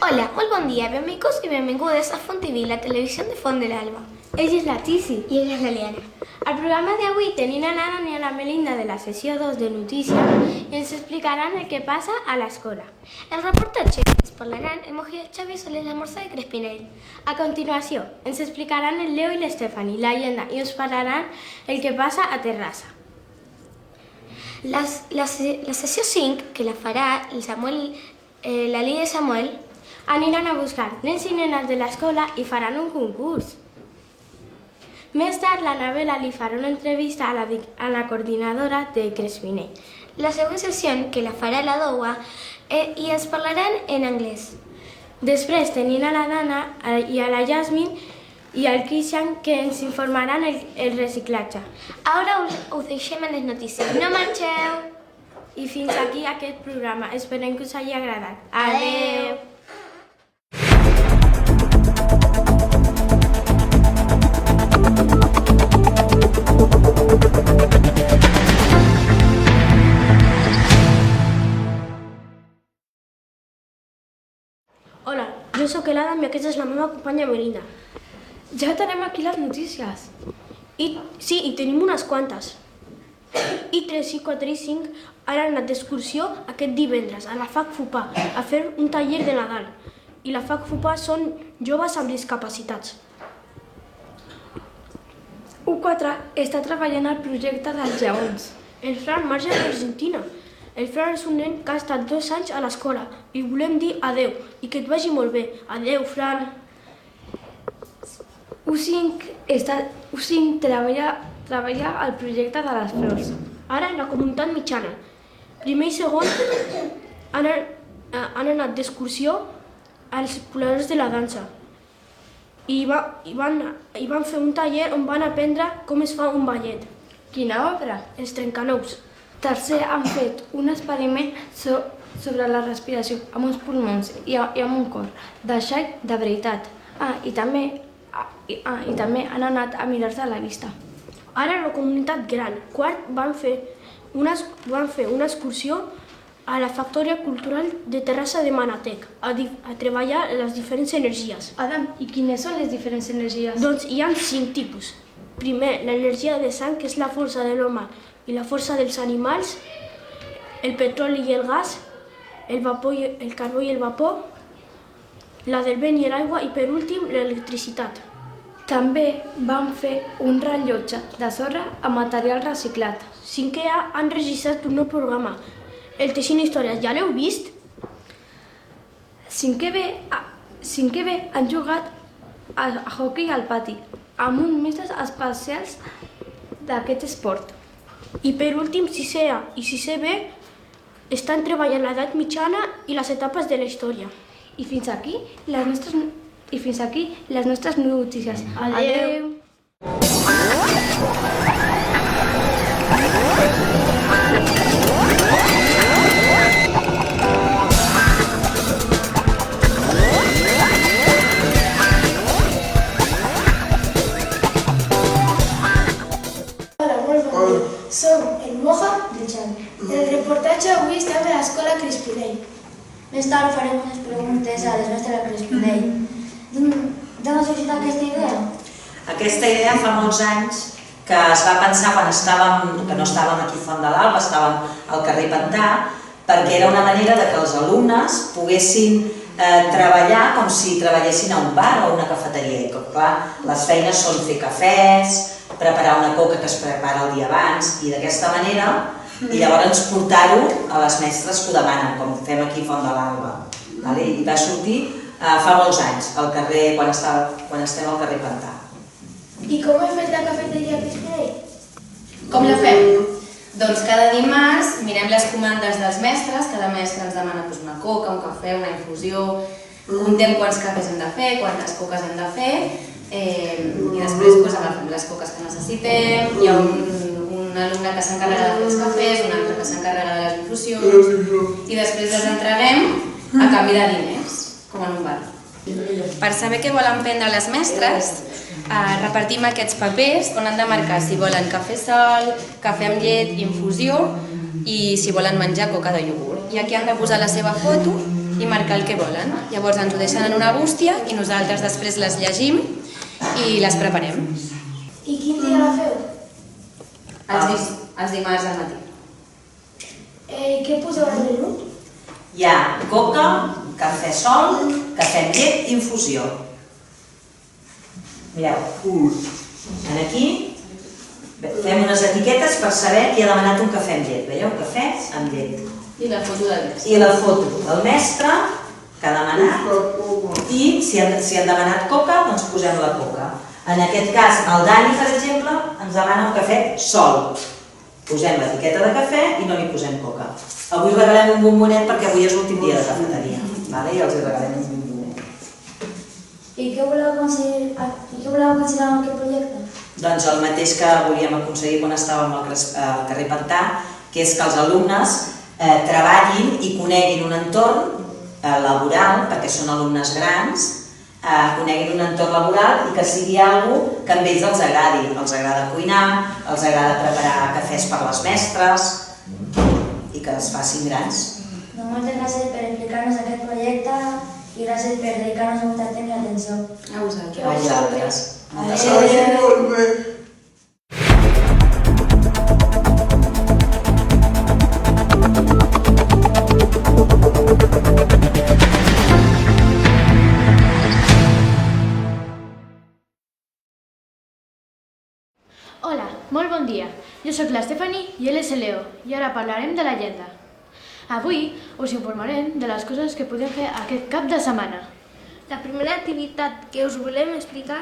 Hola, molt bon dia, benvinguts i benvingudes a Font TV, la televisió de Font de l'Alba. Ella és la Tizi. I ella és la Liana. Al programa d'avui tenim l'Anna i la Melinda de la sessió 2 de Notícies i ens explicaran el que passa a l'escola. El reportatge ens parlaran el Moji i el Xavi sobre l'almorzar de Crespinell. A continuació, ens explicaran el Leo i l'Estefani, la Lleida, i ens parlaran el que passa a Terrassa. La sessió 5, que la farà el Samuel, la Lídia i Samuel, aniran a buscar nens i nenes de l'escola i faran un concurs. Més tard, la Nabela li farà una entrevista a la coordinadora de Crespinell. La següent sessió, que la farà la Doua, i ens parlaran en anglès. Després tenim a la Dana i a la Jasmine i al Christian que ens informaran el reciclatge. Ara us deixem en les notícies. No marxeu! I fins aquí aquest programa. Esperem que us hagi agradat. Adeu! Hola, jo sóc l'Adam i aquesta és la meva companya Melinda. Ja tenim aquí les notícies. Sí, tenim unes quantes. I3, I4 i 5 han anat d'excursió aquest divendres a la FAC FUPA a fer un taller de Nadal. I la FAC FUPA són joves amb discapacitats. U4 està treballant al projecte dels lleons. El Fran marxa a l'Argentina. El Fran és un nen que ha estat 2 anys a l'escola. Li volem dir adeu i que et vagi molt bé. Adeu, Fran. U5 treballa al projecte de les flors. Ara, la comunitat mitjana. Primer i segon han anat d'excursió als pobladors de la dansa. I van fer un taller on van aprendre com es fa un ballet. Quina obra? Els trencanous. Tercer, han fet un experiment sobre la respiració amb uns pulmons i amb un cor, de xai de veritat. I també han anat a mirar-se la vista. Ara la comunitat gran. Quart, van fer una excursió a la Factòria Cultural de Terrassa de Manatec a treballar les diferents energies. Adam, i quines són les diferents energies? Doncs hi ha 5 tipus. Primer, l'energia de sang, que és la força de l'home i la força dels animals, el petroli i el gas, el carbó i el vapor, la del vent i l'aigua i, per últim, l'electricitat. També van fer un rellotge de sorra amb material reciclat. 5è han registrat un nou programa, el Teixint Històries. Ja l'heu vist? 5è B han jugat a hoquei al pati, amb uns mestres especials d'aquest esport. I per últim, 6è i 6è B estan treballant l'edat mitjana i les etapes de la història. I fins aquí les nostres notícies. Adeu! Som el Moja del Xavi. El reportatge avui estem a l'escola Crespinell. Més tard farem unes preguntes a les mestres de Crespinell. D'on ha sorgit aquesta idea? Aquesta idea fa molts anys que es va pensar que no estàvem aquí a Font de l'Alba, estàvem al carrer Pantà, perquè era una manera que els alumnes poguessin treballar com si treballessin a un bar o a una cafeteria. I clar, les feines són fer cafès, preparar una coca que es prepara el dia abans i d'aquesta manera, i llavors portar-ho a les mestres que ho demanen, com fem aquí a Font de l'Alba. I va sortir fa molts anys, quan estem al carrer Pantà. I com he fet la cafeteria Crespinell? Com la fem? Doncs cada dimarts mirem les comandes dels mestres, cada mestre ens demana una coca, un cafè, una infusió, contem quants cafès hem de fer, quantes coques hem de fer, i després agafem les coques que necessitem, hi ha un alumne que s'encarrega de fer els cafès, un altre que s'encarrega de les infusions, i després les entreguem a canvi de diners, com en un bar. Per saber què volen prendre les mestres, repartim aquests papers on han de marcar si volen cafè sol, cafè amb llet, infusió i si volen menjar coca de iogurt. I aquí han de posar la seva foto i marcar el que volen. Llavors ens ho deixen en una bústia i nosaltres després les llegim i les preparem. I quin dia la feu? Els dimarts al matí. Què poseu al menú? Hi ha coca, cafè sol, cafè amb llet i infusió. Mireu, aquí fem unes etiquetes per saber qui ha demanat un cafè amb llet. Veieu? Cafè amb llet. I la foto del mestre. I la foto del mestre que ha demanat i si han demanat coca, doncs posem la coca. En aquest cas, el Dani, per exemple, ens demana un cafè sol. Posem l'etiqueta de cafè i no li posem coca. Avui regalem un bombonet perquè avui és l'últim dia de cafeteria. I els regalem un bombonet. I què voleu aconseguir amb aquest projecte? Doncs el mateix que volíem aconseguir quan estàvem al carrer Pantà, que és que els alumnes treballin i coneguin un entorn laboral, perquè són alumnes grans, coneguin un entorn laboral i que sigui alguna que a ells els agradi. Els agrada cuinar, els agrada preparar cafès per les mestres i que es facin grans. Moltes gràcies per explicar-nos aquest projecte i gràcies per dedicar-nos molt de temps i atenció. A vosaltres. A vosaltres. Adéu. Hola, molt bon dia. Jo sóc l'Estefani i ell és el Leo i ara parlarem de l'agenda. Avui us informarem de les coses que podem fer aquest cap de setmana. La primera activitat que us volem explicar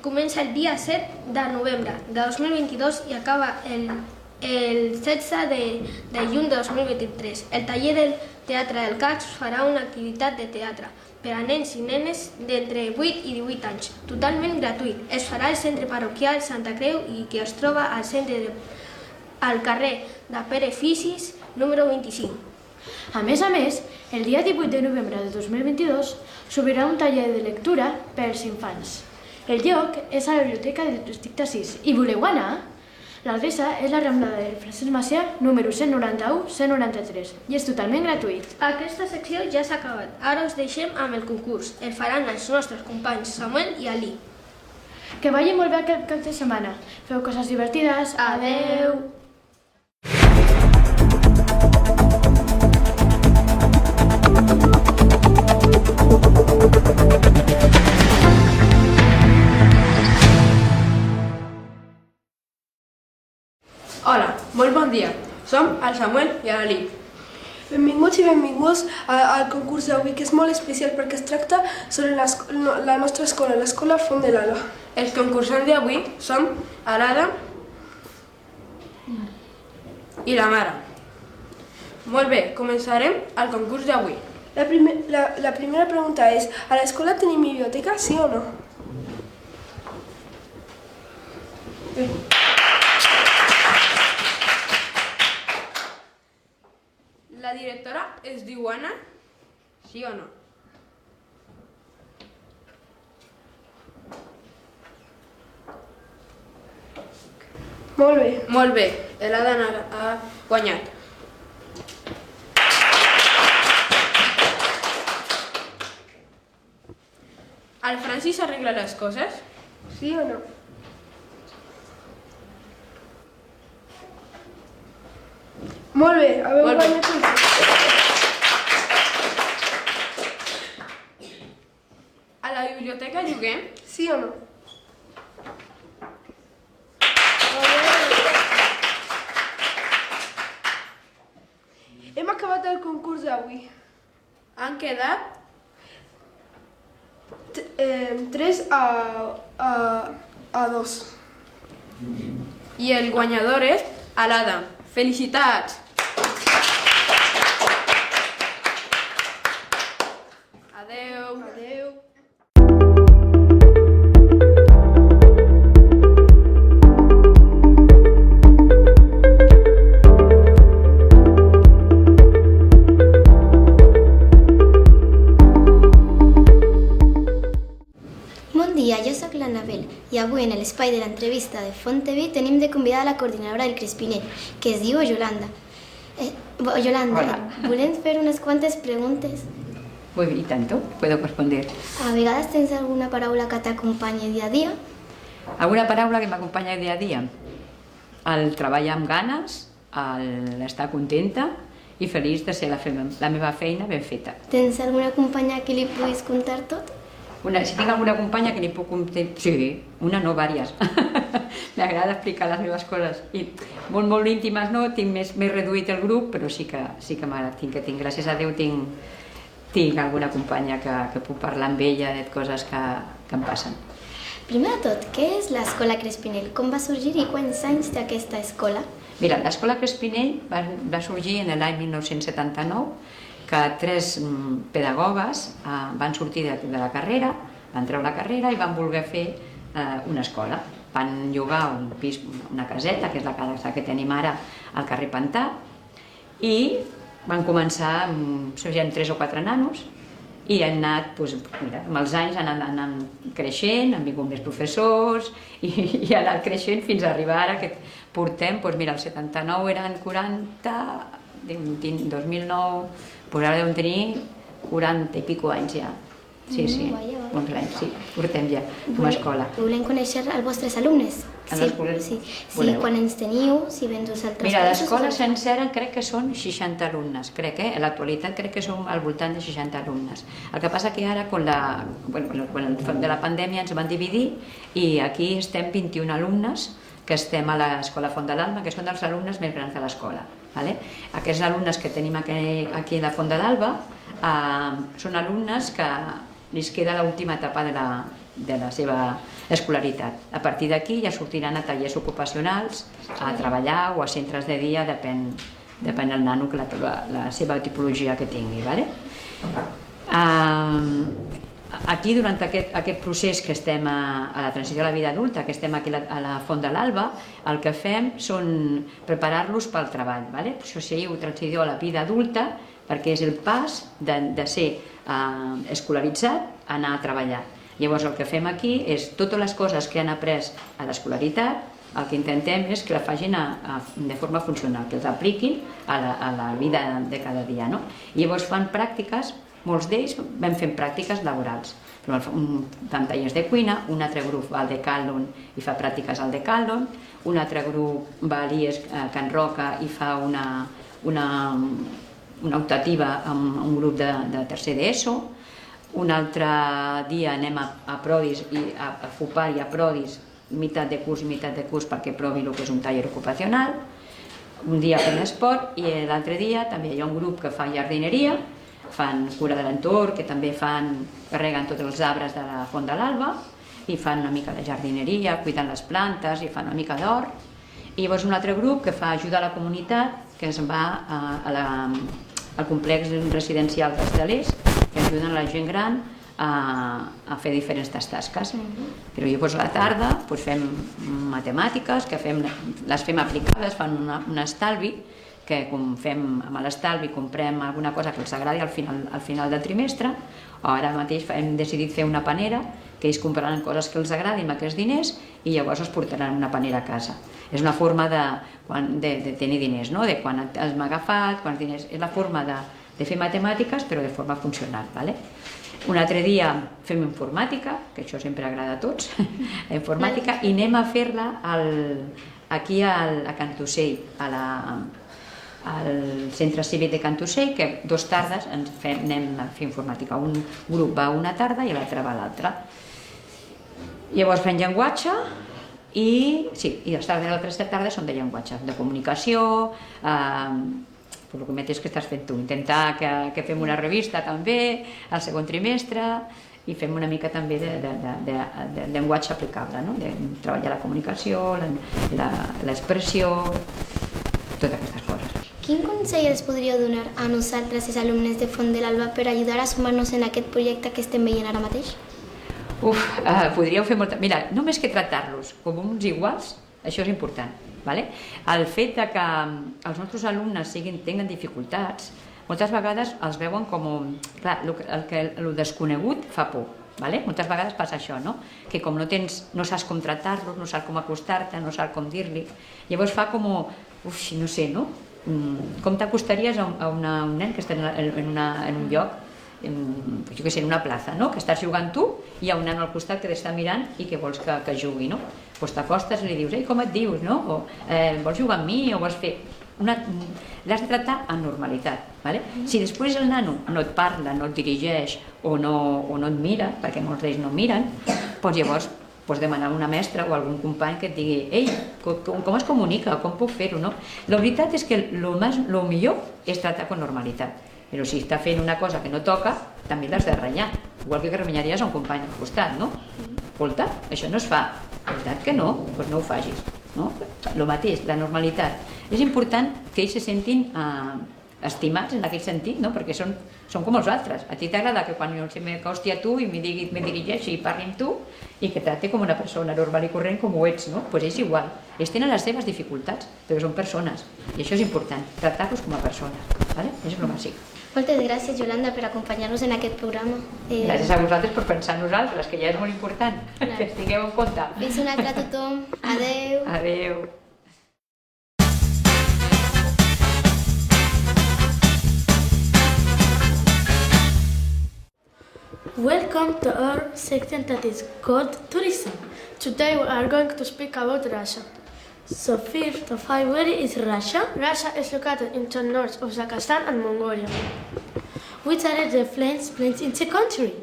comença el dia 7 de novembre de 2022 i acaba el 16 de juny de 2023. El taller del Teatre del CACS farà una activitat de teatre per a nens i nenes d'entre 8 i 18 anys, totalment gratuït. Es farà al centre parroquial Santa Creu i que es troba al carrer de Pere Fisis, número 25. A més, el dia 18 de novembre de 2022 s'obrirà un taller de lectura pels infants. El lloc és a la Biblioteca del Districte 6 i voleu anar? L'adreça és la Rambla de Francesc Macià, número 191-193 i és totalment gratuït. Aquesta secció ja s'ha acabat. Ara us deixem amb el concurs. El faran els nostres companys Samuel i Ali. Que vagi molt bé aquest cap de setmana. Feu coses divertides. Adeu! Hola, molt bon dia. Som el Samuel i l'Ali. Benvinguts i benvinguts al concurs d'avui, que és molt especial perquè es tracta sobre la nostra escola, l'escola Font de l'Ala. Els concursants d'avui som l'Ada i la Mara. Molt bé, començarem el concurs d'avui. La primera pregunta és, a l'escola tenim biblioteca, sí o no? La directora es diu Anna, sí o no? Molt bé. Molt bé, l'Ada ha guanyat. El Francis arregla les coses? Sí o no? Molt bé, haveu guanyat un punt. A la biblioteca juguem? Sí o no? Hem acabat el concurs d'avui. Han quedat 3 a 2. i el guanyador és l'Ada. Felicitats! Adeu! Adeu. Bon dia, jo sóc l'Anabel i avui en l'espai de l'entrevista de Font TV tenim de convidar la coordinadora del Crespinet, que es diu Yolanda. Yolanda, volem fer unes quantes preguntes. Muy bien, y tanto, puedo responder. A vegades tens alguna paraula que t'acompanyi dia a dia? ¿Alguna paraula que m'acompanya dia a dia? El treballar amb ganes, l'estar contenta i feliç de ser la meva feina ben feta. Tens alguna companya que li puguis contar tot? Si tinc alguna companya que li puc contar... Sí, una no, vàries. M'agrada explicar les meves coses. I molt íntimes no, tinc més reduït el grup, però sí que m'agrada. Gràcies a Déu, tinc alguna companya que puc parlar amb ella de coses que em passen. Primer de tot, què és l'Escola Crespinell? Com va sorgir i quants anys té aquesta escola? Mira, l'Escola Crespinell va sorgir en l'any 1979, que 3 pedagogues van sortir de la carrera, van treure la carrera i van voler fer una escola. Van llogar un pis, una caseta, que és la casa que tenim ara al carrer Pantà, i van començar, eren 3 o 4 nanos, i han anat, mira, amb els anys han anat creixent, han vingut més professors i ha anat creixent fins a arribar ara que portem, mira, el 79 eren 40, 2009, ara deuen tenir 40 i pico anys ja. Sí, bons anys, sí, portem ja com a escola. Volem conèixer els vostres alumnes. Sí, quan ens teniu, si vens us altres... Mira, l'escola sencera crec que són 60 alumnes, en l'actualitat crec que són al voltant de 60 alumnes. El que passa que ara, quan de la pandèmia ens van dividir i aquí estem 21 alumnes que estem a l'escola Font de l'Alba, que són els alumnes més grans de l'escola. Aquests alumnes que tenim aquí a la Font de l'Alba són alumnes que els queda l'última etapa de la seva escolaritat. A partir d'aquí ja sortiran a tallers ocupacionals, a treballar o a centres de dia, depèn del nano, la seva tipologia que tingui. Aquí, durant aquest procés que estem a la transició a la vida adulta, que estem aquí a la Font de l'Alba, el que fem són preparar-los pel treball. Això seria una transició a la vida adulta, perquè és el pas de ser escolaritzat a anar a treballar. Llavors el que fem aquí és totes les coses que han après a l'escolaritat, el que intentem és que la facin de forma funcional, que els apliquin a la vida de cada dia. Llavors fan pràctiques, molts d'ells vam fent pràctiques laborals. Fan tallers de cuina, un altre grup va al Decathlon i fa pràctiques al Decathlon, un altre grup va a l'IES a Can Roca i fa una optativa amb un grup de tercer d'ESO. Un altre dia anem a Prodis, a FUPAR i a Prodis, meitat de curs perquè provi el que és un taller ocupacional. Un dia fem esport i l'altre dia també hi ha un grup que fa jardineria, fan cura de l'entorn, que també carreguen tots els arbres de la Font de l'Alba i fan una mica de jardineria, cuiden les plantes i fan una mica d'hort. I llavors un altre grup que fa ajuda a la comunitat, que es va al complex residencial d'Estelers, que ajuden la gent gran a fer diferents tasques. Però llavors a la tarda fem matemàtiques, que les fem aplicades, fan un estalvi, que com fem amb l'estalvi comprem alguna cosa que els agradi al final del trimestre. Ara mateix hem decidit fer una panera, que ells compraran coses que els agradin amb aquests diners i llavors es portaran una panera a casa. És una forma de tenir diners, de quan els m'ha agafat, quants diners... És la forma de fer matemàtiques però de forma funcional. Un altre dia fem informàtica, que això sempre agrada a tots, la informàtica, i anem a fer-la aquí a Cantocell, al centre cívic de Cantocell, que 2 tardes anem a fer informàtica. Un grup va una tarda i l'altre va a l'altra. Llavors fem llenguatge i les altres tardes són de llenguatge, de comunicació, el que mateix que estàs fent tu, intentar que fem una revista també al segon trimestre i fem una mica també de llenguatge aplicable, de treballar la comunicació, l'expressió, totes aquestes coses. Quin consell ens podríeu donar a nosaltres, els alumnes de Font de l'Alba, per ajudar a sumar-nos en aquest projecte que estem veient ara mateix? Podríeu fer molta... Mira, només que tractar-los com uns iguals, això és important. El fet que els nostres alumnes tinguin dificultats, moltes vegades els veuen com... Clar, el desconegut fa por. Moltes vegades passa això, que com no saps com tractar-los, no saps com acostar-te, no saps com dir-li, llavors fa com... no sé, com t'acostaries a un nen que està en un lloc jo què sé, en una plaça, no? Que estàs jugant tu i hi ha un nano al costat que t'està mirant i que vols que jugui, no? Doncs t'acostes i li dius, ei, com et dius, no? O vols jugar amb mi o vols fer... L'has de tractar amb normalitat, ¿vale? Si després el nano no et parla, no et dirigeix o no et mira, perquè molts d'ells no miren, doncs llavors pots demanar a una mestra o a algun company que et digui, ei, com es comunica, com puc fer-ho, no? La veritat és que el millor és tractar amb normalitat. Però si està fent una cosa que no toca, també l'has de renyar. Igual que remenyaries a un company al costat, no? Escolta, això no es fa. Veritat que no? Doncs no ho facis. El mateix, la normalitat. És important que ells se sentin estimats en aquell sentit, perquè són com els altres. A ti t'agrada que quan se m'acosti a tu i me dirigeixi i parli amb tu i que tracti com una persona normal i corrent com ho ets, no? Doncs és igual. Ells tenen les seves dificultats, però són persones. I això és important, tractar-los com a persones. Això és el bàsic. Moltes gràcies, Yolanda, per acompanyar-nos en aquest programa. Gràcies a vosaltres per pensar en nosaltres, que ja és molt important, que estigueu en compte. Fins una altra a tothom. Adeu. Adeu. Welcome to our section that is called Tourism. Today we are going to speak about Russia. So first of all, where is Russia? Russia is located in the north of Kazakhstan and Mongolia. Which are the plains in the country?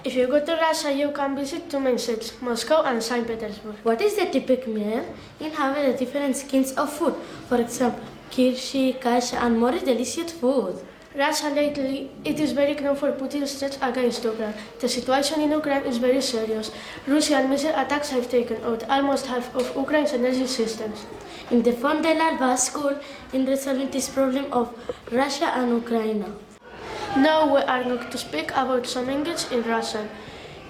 If you go to Russia, you can visit two main cities, Moscow and St. Petersburg. What is the typical meal? You have the different kinds of food. For example, kirshi, kasha and more delicious food. Russia lately, it is very known for putting threats against Ukraine. The situation in Ukraine is very serious. Russian missile attacks have taken out almost half of Ukraine's energy systems. In the Fond del Alba school, in resolving this problem of Russia and Ukraine. Now we are going to speak about some language in Russian.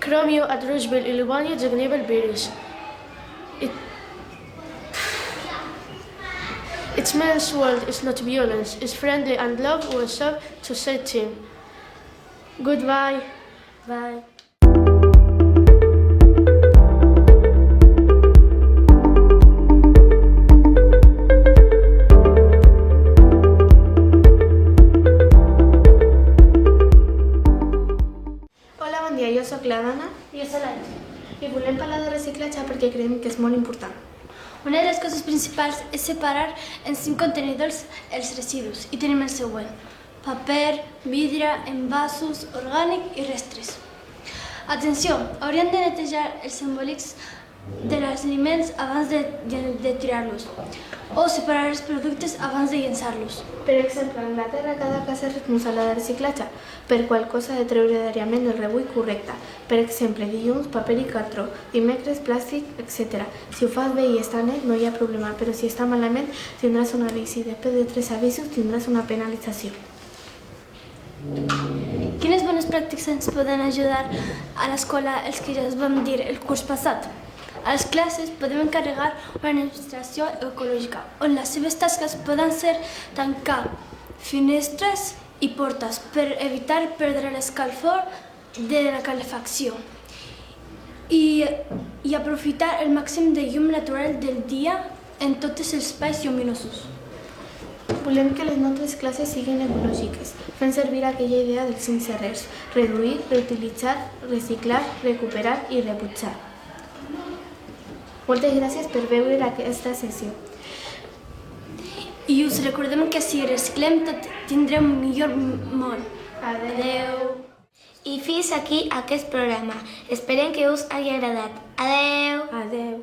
Кроме от дружбы и любви загневал берешь. Its main word is not violence, it's friendly and love was up to say team. Goodbye. Bye. Hola, bon dia, jo sóc la Dana. Jo sóc l'Àngel. I volem parlar de reciclatge perquè creiem que és molt important. Una de les coses principals és separar en 5 contenidors els residus i tenim el següent: paper, vidre, envasos, orgànic i restres. Atenció, hauríem de netejar els embolics dels aliments abans de tirar-los o separar els productes abans de llençar-los. Per exemple, a Anglaterra cada casa és responsable de reciclatge per qual cosa de treure diàriament el rebull correcte. Per exemple, dilluns, paper i cartró, dimecres, plàstic, etc. Si ho fas bé i està net, no hi ha problema, però si està malament, tindràs un avís i després de 3 avisos tindràs una penalització. Quines bones pràctiques ens poden ajudar a l'escola els que ja es vam dir el curs passat? A les classes podem encarregar una administració ecològica, on les seves tasques poden ser tancar finestres i portes per evitar perdre l'escalfor de la calefacció i aprofitar el màxim de llum natural del dia en tots els espais lluminosos. Volem que les nostres classes siguin ecològiques, fent servir aquella idea dels 5 R's: reduir, reutilitzar, reciclar, recuperar i rebutjar. Moltes gràcies per veure aquesta sessió. I us recordem que si reciclem tot tindrem un millor món. Adeu. I fins aquí aquest programa. Esperem que us hagi agradat. Adeu. Adeu.